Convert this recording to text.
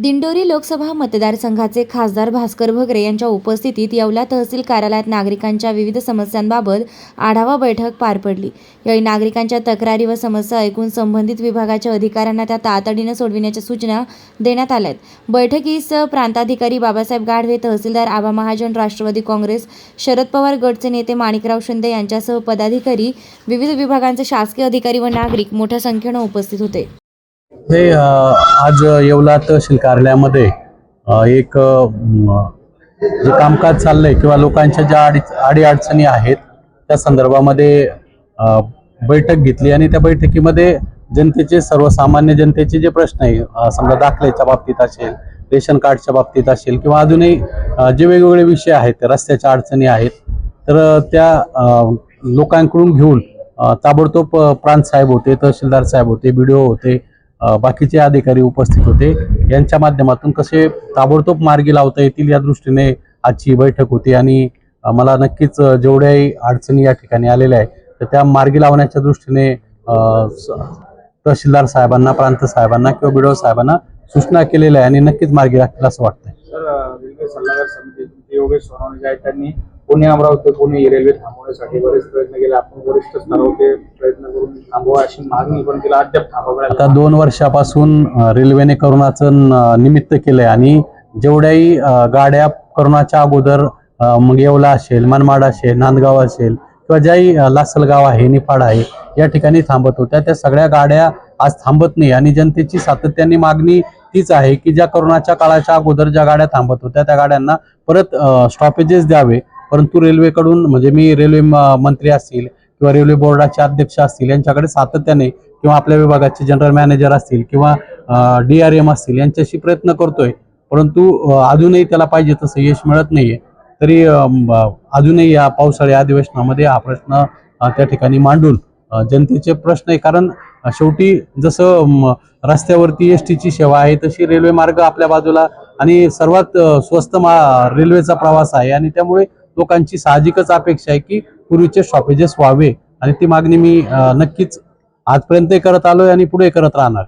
दिंडोरी लोकसभा मतदारसंघाचे खासदार भास्कर भगरे यांच्या उपस्थितीत येवला तहसील कार्यालयात नागरिकांच्या विविध समस्यांबाबत आढावा बैठक पार पडली। यावेळी नागरिकांच्या तक्रारी व समस्या ऐकून संबंधित विभागाच्या अधिकाऱ्यांना त्या तातडीने सोडविण्याच्या सूचना देण्यात आल्यात। बैठकीस प्रांताधिकारी बाबासाहेब गाढवे, तहसीलदार आबा महाजन, राष्ट्रवादी काँग्रेस, शरद पवार गटचे नेते माणिकराव शिंदे यांच्यासह पदाधिकारी, विविध विभागांचे शासकीय अधिकारी व नागरिक मोठ्या संख्येने उपस्थित होते। आज येवला तहसील कार्यालयामध्ये एक जे कामकाज चाललंय किंवा लोकांच्या ज्या अडीअडचणी आहेत त्या संदर्भामध्ये बैठक घेतली आणि त्या बैठकीमध्ये जनतेचे, सर्वसामान्य जनतेचे जे प्रश्न आहे, समजा दाखल्याच्या बाबतीत असेल, रेशन कार्डच्या बाबतीत असेल किंवा अजूनही जे वेगवेगळे विषय आहेत, रस्त्याच्या अडचणी आहेत, तर त्या लोकांकडून घेऊन ताबडतोब प्रांत साहेब होते, तहसीलदार साहेब होते, BDO होते, बाकीचे अधिकारी उपस्थित होते। यांच्या माध्यमातून कसे ताबडतोब मार्गी लावता येतील या दृष्टीने आजची बैठक होती आणि मला नक्कीच जेवढ्याही अडचणी या ठिकाणी आलेल्या आहेत तर त्या मार्गी लावण्याच्या दृष्टीने तहसीलदार साहेबांना, प्रांत साहेबांना किंवा BDO साहेबांना सूचना केलेल्या आहे आणि नक्कीच मार्गी लागतील असं वाटतंय। रेल्वे सल्लागार समितीचे योगेश सोनवणे जे आहेत त्यांनी पुणे अमरावती पुणे रेल्वे थांबवण्यासाठी बरेच प्रयत्न केले। आपण वरिष्ठ स्तरावर प्रयत्न करून थांबवा अशी मागणी पण केली, अद्याप थांबवण्यात आता 2 वर्षापासून रेल्वेने करोनाचं निमित्त केलंय आणि जेवढ्याही गाड्या करोनाच्या अगोदर मग येवला असेल, मनमाड असेल, नांदगाव असेल किंवा ज्याही लासलगाव आहे, निफाड आहे या ठिकाणी थांबत होत्या, त्या सगळ्या गाड्या आज थांबत नाही आणि जनतेची सातत्याने मागणी तीच आहे की ज्या करोनाच्या काळाच्या अगोदर ज्या गाड्या थांबत होत्या त्या गाड्यांना परत स्टॉपेजेस द्यावे। परंतु रेल्वेकडून, म्हणजे मी रेल्वे मंत्री असतील किंवा रेल्वे बोर्डाचे अध्यक्ष असतील यांच्याकडे सातत्याने किंवा आपल्या विभागाचे जनरल मॅनेजर असतील किंवा DRM असतील यांच्याशी प्रयत्न करतोय, परंतु अजूनही त्याला पाहिजे तसं यश मिळत नाहीये। तरी अजूनही या पावसाळी अधिवेशनामध्ये हा प्रश्न त्या ठिकाणी मांडून जनतेचे प्रश्न आहे, कारण शेवटी जसं रस्त्यावरती STची सेवा आहे तशी रेल्वे मार्ग आपल्या बाजूला आणि सर्वात स्वस्त रेल्वेचा प्रवास आहे आणि त्यामुळे लोकांची साहजिकच अपेक्षा आहे की पूर्वीचे स्टॉपेजेस व्हावे आणि ती मागणी मी नक्कीच आजपर्यंत करत आलोय आणि पुढे करत राहणार।